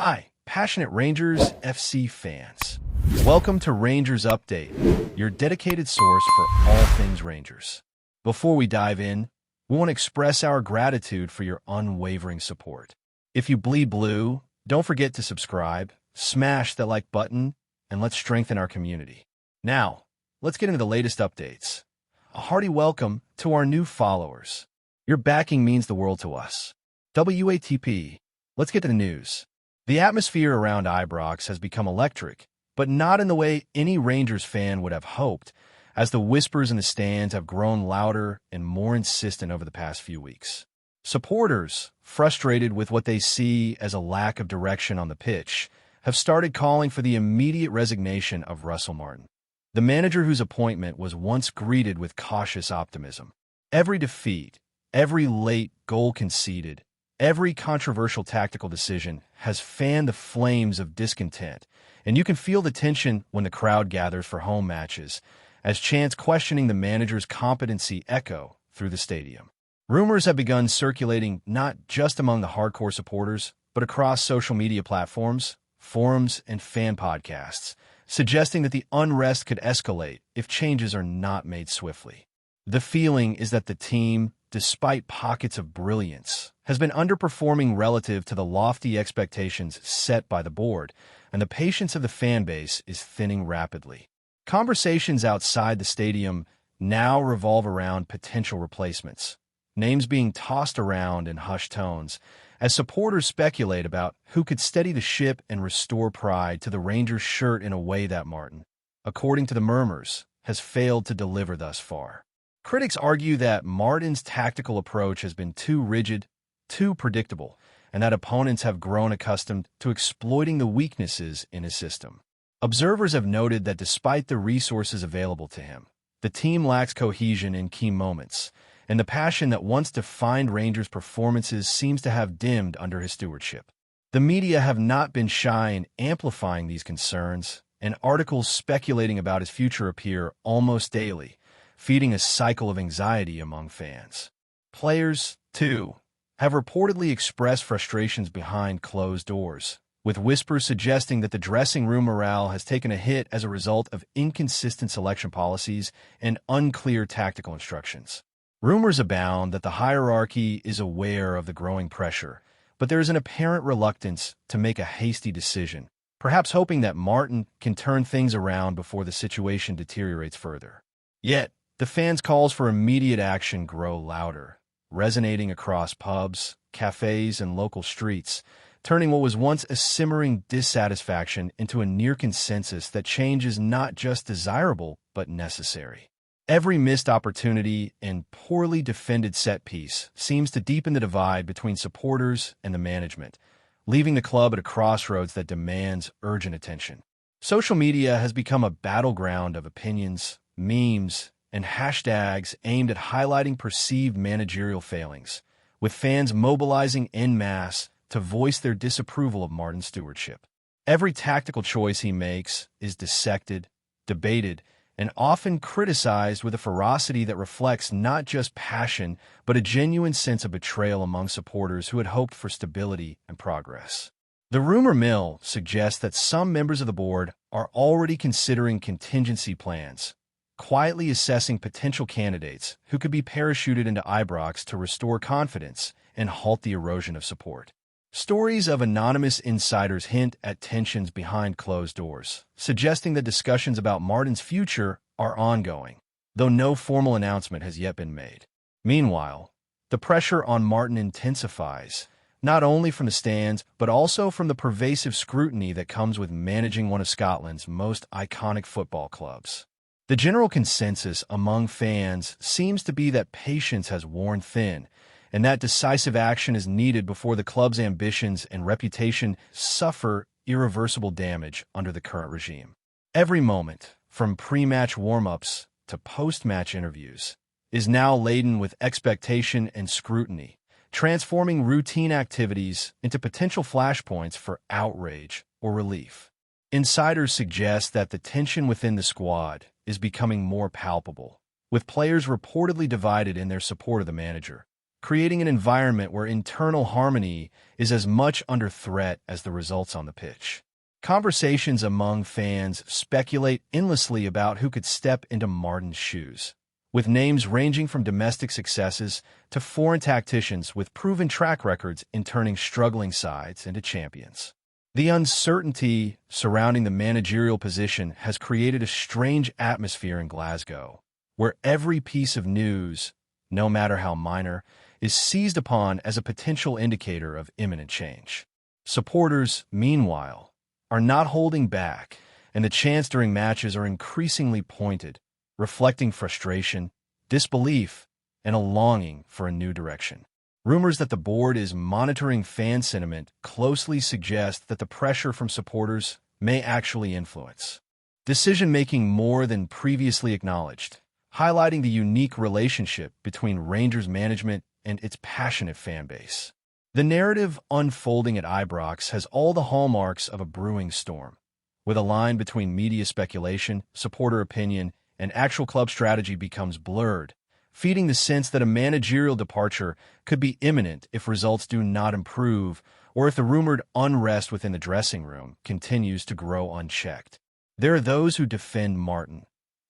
Hi, passionate Rangers FC fans. Welcome to Rangers Update, your dedicated source for all things Rangers. Before we dive in, we want to express our gratitude for your unwavering support. If you bleed blue, don't forget to subscribe, smash that like button, and let's strengthen our community. Now, let's get into the latest updates. A hearty welcome to our new followers. Your backing means the world to us. WATP, let's get to the news. The atmosphere around Ibrox has become electric, but not in the way any Rangers fan would have hoped, as the whispers in the stands have grown louder and more insistent over the past few weeks. Supporters, frustrated with what they see as a lack of direction on the pitch, have started calling for the immediate resignation of Russell Martin, the manager whose appointment was once greeted with cautious optimism. Every defeat, every late goal conceded, every controversial tactical decision has fanned the flames of discontent, and you can feel the tension when the crowd gathers for home matches, as chants questioning the manager's competency echo through the stadium. Rumors have begun circulating not just among the hardcore supporters, but across social media platforms, forums, and fan podcasts, suggesting that the unrest could escalate if changes are not made swiftly. The feeling is that the team, despite pockets of brilliance, has been underperforming relative to the lofty expectations set by the board, and the patience of the fan base is thinning rapidly. Conversations outside the stadium now revolve around potential replacements, names being tossed around in hushed tones, as supporters speculate about who could steady the ship and restore pride to the Rangers shirt in a way that Martin, according to the murmurs, has failed to deliver thus far. Critics argue that Martin's tactical approach has been too rigid, too predictable, and that opponents have grown accustomed to exploiting the weaknesses in his system. Observers have noted that despite the resources available to him, the team lacks cohesion in key moments, and the passion that once defined Rangers' performances seems to have dimmed under his stewardship. The media have not been shy in amplifying these concerns, and articles speculating about his future appear almost daily, feeding a cycle of anxiety among fans. Players, too, have reportedly expressed frustrations behind closed doors, with whispers suggesting that the dressing room morale has taken a hit as a result of inconsistent selection policies and unclear tactical instructions. Rumors abound that the hierarchy is aware of the growing pressure, but there is an apparent reluctance to make a hasty decision, perhaps hoping that Martin can turn things around before the situation deteriorates further. Yet, the fans' calls for immediate action grow louder, resonating across pubs, cafes, and local streets, turning what was once a simmering dissatisfaction into a near consensus that change is not just desirable, but necessary. Every missed opportunity and poorly defended set piece seems to deepen the divide between supporters and the management, leaving the club at a crossroads that demands urgent attention. Social media has become a battleground of opinions, memes, and hashtags aimed at highlighting perceived managerial failings, with fans mobilizing en masse to voice their disapproval of Martin's stewardship. Every tactical choice he makes is dissected, debated, and often criticized with a ferocity that reflects not just passion, but a genuine sense of betrayal among supporters who had hoped for stability and progress. The rumor mill suggests that some members of the board are already considering contingency plans, quietly assessing potential candidates who could be parachuted into Ibrox to restore confidence and halt the erosion of support. Stories of anonymous insiders hint at tensions behind closed doors, suggesting that discussions about Martin's future are ongoing, though no formal announcement has yet been made. Meanwhile, the pressure on Martin intensifies, not only from the stands, but also from the pervasive scrutiny that comes with managing one of Scotland's most iconic football clubs. The general consensus among fans seems to be that patience has worn thin, and that decisive action is needed before the club's ambitions and reputation suffer irreversible damage under the current regime. Every moment, from pre-match warm-ups to post-match interviews, is now laden with expectation and scrutiny, transforming routine activities into potential flashpoints for outrage or relief. Insiders suggest that the tension within the squad is becoming more palpable, with players reportedly divided in their support of the manager, creating an environment where internal harmony is as much under threat as the results on the pitch. Conversations among fans speculate endlessly about who could step into Martin's shoes, with names ranging from domestic successes to foreign tacticians with proven track records in turning struggling sides into champions. The uncertainty surrounding the managerial position has created a strange atmosphere in Glasgow, where every piece of news, no matter how minor, is seized upon as a potential indicator of imminent change. Supporters, meanwhile, are not holding back, and the chants during matches are increasingly pointed, reflecting frustration, disbelief, and a longing for a new direction. Rumors that the board is monitoring fan sentiment closely suggest that the pressure from supporters may actually influence decision-making more than previously acknowledged, highlighting the unique relationship between Rangers management and its passionate fan base. The narrative unfolding at Ibrox has all the hallmarks of a brewing storm, with a line between media speculation, supporter opinion, and actual club strategy becomes blurred, feeding the sense that a managerial departure could be imminent if results do not improve or if the rumored unrest within the dressing room continues to grow unchecked. There are those who defend Martin,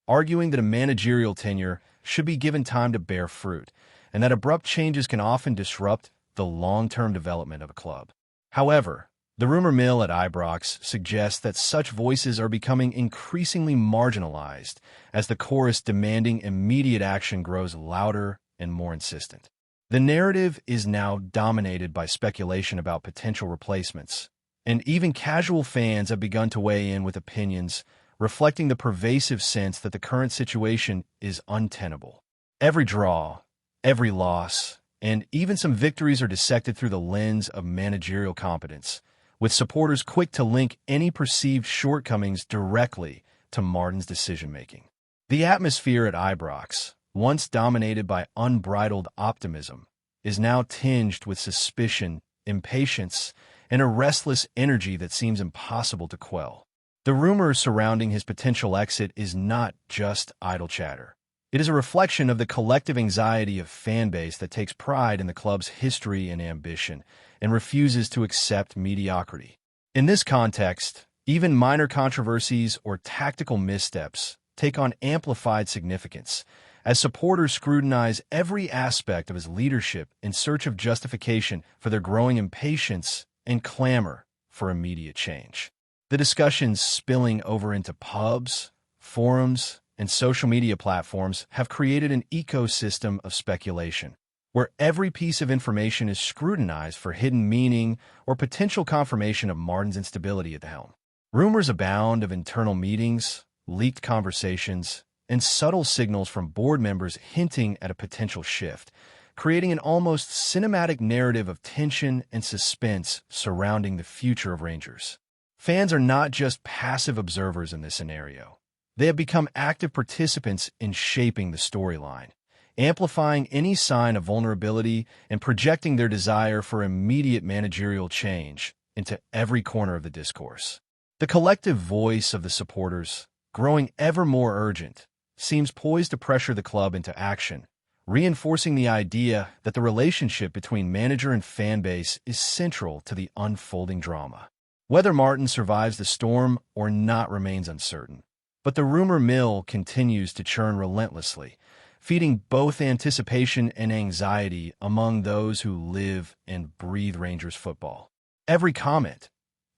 arguing that a managerial tenure should be given time to bear fruit, and that abrupt changes can often disrupt the long-term development of a club. However, the rumor mill at Ibrox suggests that such voices are becoming increasingly marginalized as the chorus demanding immediate action grows louder and more insistent. The narrative is now dominated by speculation about potential replacements, and even casual fans have begun to weigh in with opinions reflecting the pervasive sense that the current situation is untenable. Every draw, every loss, and even some victories are dissected through the lens of managerial competence, with supporters quick to link any perceived shortcomings directly to Martin's decision-making. The atmosphere at Ibrox, once dominated by unbridled optimism, is now tinged with suspicion, impatience, and a restless energy that seems impossible to quell. The rumor surrounding his potential exit is not just idle chatter. It is a reflection of the collective anxiety of fan base that takes pride in the club's history and ambition and refuses to accept mediocrity. In this context, even minor controversies or tactical missteps take on amplified significance as supporters scrutinize every aspect of his leadership in search of justification for their growing impatience and clamor for immediate change. The discussions spilling over into pubs, forums, and social media platforms have created an ecosystem of speculation, where every piece of information is scrutinized for hidden meaning or potential confirmation of Martin's instability at the helm. Rumors abound of internal meetings, leaked conversations, and subtle signals from board members hinting at a potential shift, creating an almost cinematic narrative of tension and suspense surrounding the future of Rangers. Fans are not just passive observers in this scenario. They have become active participants in shaping the storyline, amplifying any sign of vulnerability and projecting their desire for immediate managerial change into every corner of the discourse. The collective voice of the supporters, growing ever more urgent, seems poised to pressure the club into action, reinforcing the idea that the relationship between manager and fan base is central to the unfolding drama. Whether Martin survives the storm or not remains uncertain, but the rumor mill continues to churn relentlessly, feeding both anticipation and anxiety among those who live and breathe Rangers football. Every comment,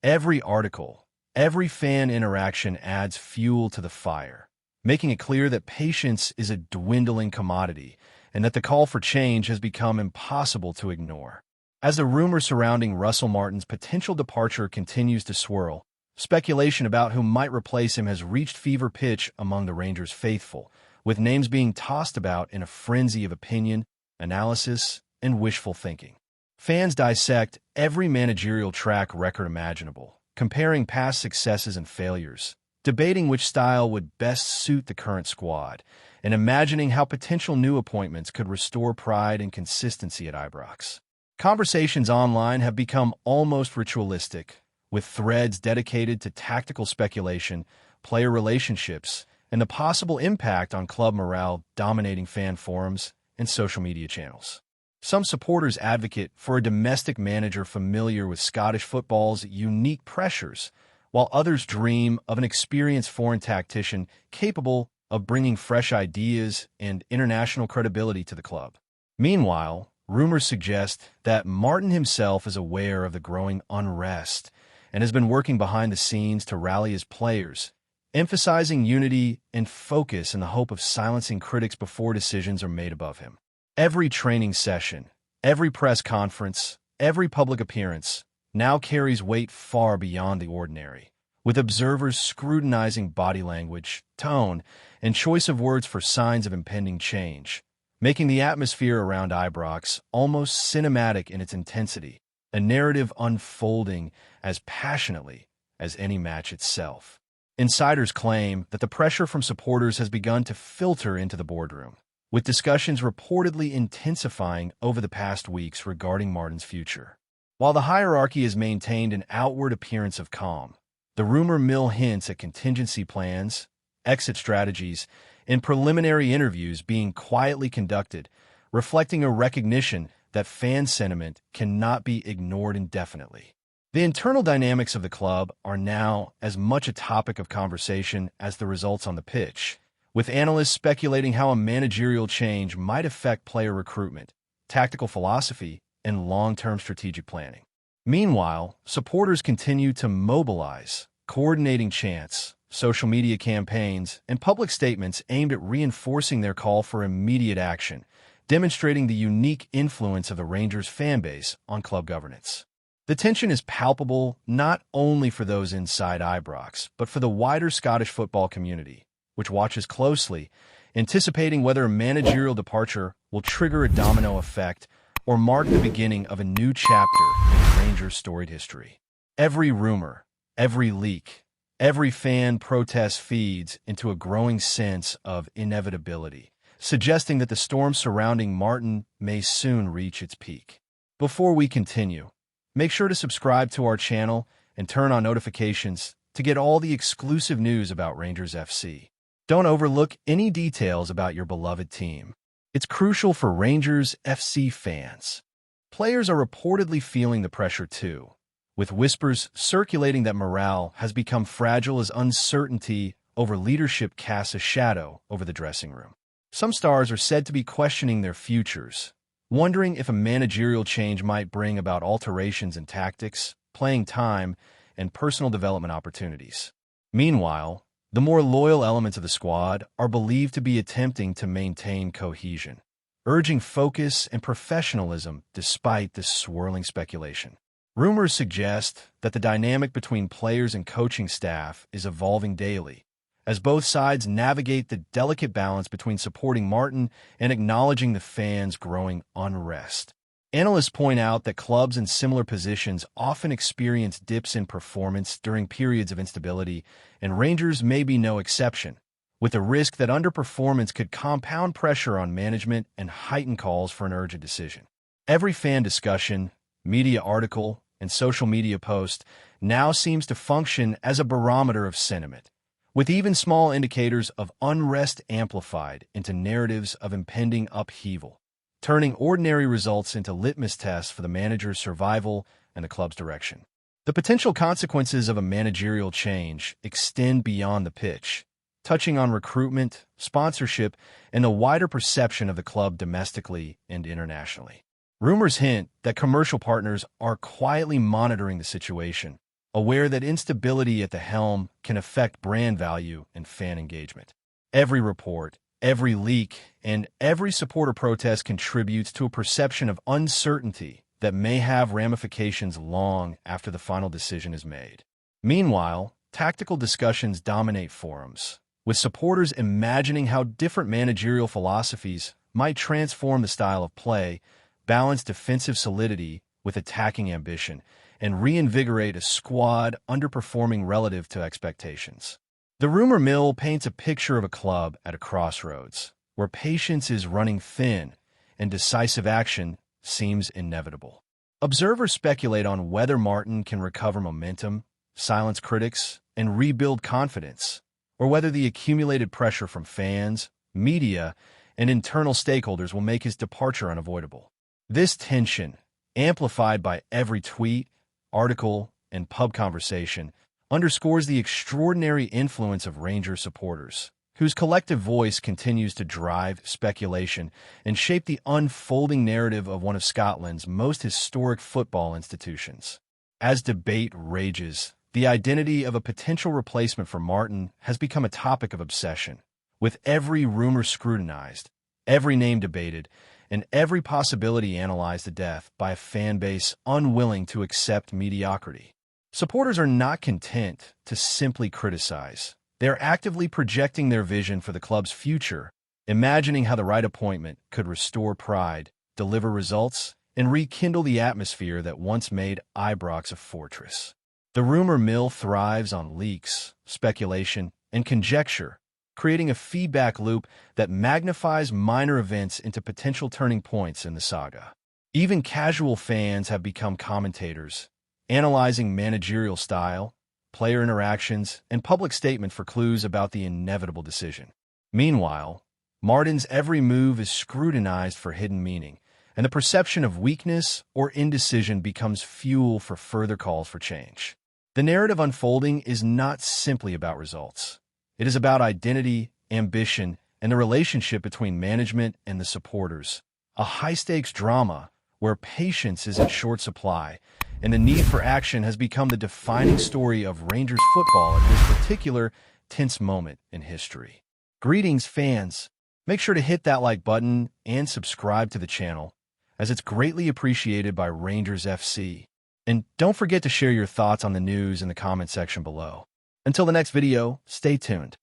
every article, every fan interaction adds fuel to the fire, making it clear that patience is a dwindling commodity and that the call for change has become impossible to ignore. As the rumor surrounding Russell Martin's potential departure continues to swirl, speculation about who might replace him has reached fever pitch among the Rangers faithful, with names being tossed about in a frenzy of opinion, analysis, and wishful thinking. Fans dissect every managerial track record imaginable, comparing past successes and failures, debating which style would best suit the current squad, and imagining how potential new appointments could restore pride and consistency at Ibrox. Conversations online have become almost ritualistic, with threads dedicated to tactical speculation, player relationships, and the possible impact on club morale dominating fan forums and social media channels. Some supporters advocate for a domestic manager familiar with Scottish football's unique pressures, while others dream of an experienced foreign tactician capable of bringing fresh ideas and international credibility to the club. Meanwhile, rumors suggest that Martin himself is aware of the growing unrest and has been working behind the scenes to rally his players, emphasizing unity and focus in the hope of silencing critics before decisions are made above him. Every training session, every press conference, every public appearance now carries weight far beyond the ordinary, with observers scrutinizing body language, tone, and choice of words for signs of impending change, making the atmosphere around Ibrox almost cinematic in its intensity, a narrative unfolding as passionately as any match itself. Insiders claim that the pressure from supporters has begun to filter into the boardroom, with discussions reportedly intensifying over the past weeks regarding Martin's future. While the hierarchy has maintained an outward appearance of calm, the rumor mill hints at contingency plans, exit strategies, and preliminary interviews being quietly conducted, reflecting a recognition that fan sentiment cannot be ignored indefinitely. The internal dynamics of the club are now as much a topic of conversation as the results on the pitch, with analysts speculating how a managerial change might affect player recruitment, tactical philosophy, and long-term strategic planning. Meanwhile, supporters continue to mobilize, coordinating chants, social media campaigns, and public statements aimed at reinforcing their call for immediate action, demonstrating the unique influence of the Rangers fanbase on club governance. The tension is palpable not only for those inside Ibrox, but for the wider Scottish football community, which watches closely, anticipating whether a managerial departure will trigger a domino effect or mark the beginning of a new chapter in Rangers' storied history. Every rumor, every leak, every fan protest feeds into a growing sense of inevitability, suggesting that the storm surrounding Martin may soon reach its peak. Before we continue, make sure to subscribe to our channel and turn on notifications to get all the exclusive news about Rangers FC. Don't overlook any details about your beloved team. It's crucial for Rangers FC fans. Players are reportedly feeling the pressure too, with whispers circulating that morale has become fragile as uncertainty over leadership casts a shadow over the dressing room. Some stars are said to be questioning their futures, wondering if a managerial change might bring about alterations in tactics, playing time, and personal development opportunities. Meanwhile, the more loyal elements of the squad are believed to be attempting to maintain cohesion, urging focus and professionalism despite this swirling speculation. Rumors suggest that the dynamic between players and coaching staff is evolving daily, as both sides navigate the delicate balance between supporting Martin and acknowledging the fans' growing unrest. Analysts point out that clubs in similar positions often experience dips in performance during periods of instability, and Rangers may be no exception, with the risk that underperformance could compound pressure on management and heighten calls for an urgent decision. Every fan discussion, media article, and social media post now seems to function as a barometer of sentiment, with even small indicators of unrest amplified into narratives of impending upheaval, turning ordinary results into litmus tests for the manager's survival and the club's direction. The potential consequences of a managerial change extend beyond the pitch, touching on recruitment, sponsorship, and the wider perception of the club domestically and internationally. Rumors hint that commercial partners are quietly monitoring the situation, aware that instability at the helm can affect brand value and fan engagement. Every report, every leak, and every supporter protest contributes to a perception of uncertainty that may have ramifications long after the final decision is made. Meanwhile, tactical discussions dominate forums, with supporters imagining how different managerial philosophies might transform the style of play, balance defensive solidity with attacking ambition, and reinvigorate a squad underperforming relative to expectations. The rumor mill paints a picture of a club at a crossroads, where patience is running thin and decisive action seems inevitable. Observers speculate on whether Martin can recover momentum, silence critics, and rebuild confidence, or whether the accumulated pressure from fans, media, and internal stakeholders will make his departure unavoidable. This tension, amplified by every tweet, article, and pub conversation, underscores the extraordinary influence of Rangers supporters, whose collective voice continues to drive speculation and shape the unfolding narrative of one of Scotland's most historic football institutions. As debate rages, the identity of a potential replacement for Martin has become a topic of obsession, with every rumor scrutinized, every name debated, and every possibility analyzed to death by a fan base unwilling to accept mediocrity. Supporters are not content to simply criticize. They are actively projecting their vision for the club's future, imagining how the right appointment could restore pride, deliver results, and rekindle the atmosphere that once made Ibrox a fortress. The rumor mill thrives on leaks, speculation, and conjecture, creating a feedback loop that magnifies minor events into potential turning points in the saga. Even casual fans have become commentators, analyzing managerial style, player interactions, and public statement for clues about the inevitable decision. Meanwhile, Martin's every move is scrutinized for hidden meaning, and the perception of weakness or indecision becomes fuel for further calls for change. The narrative unfolding is not simply about results. It is about identity, ambition, and the relationship between management and the supporters. A high-stakes drama where patience is in short supply, and the need for action has become the defining story of Rangers football at this particular tense moment in history. Greetings, fans. Make sure to hit that like button and subscribe to the channel, as it's greatly appreciated by Rangers FC. And don't forget to share your thoughts on the news in the comment section below. Until the next video, stay tuned.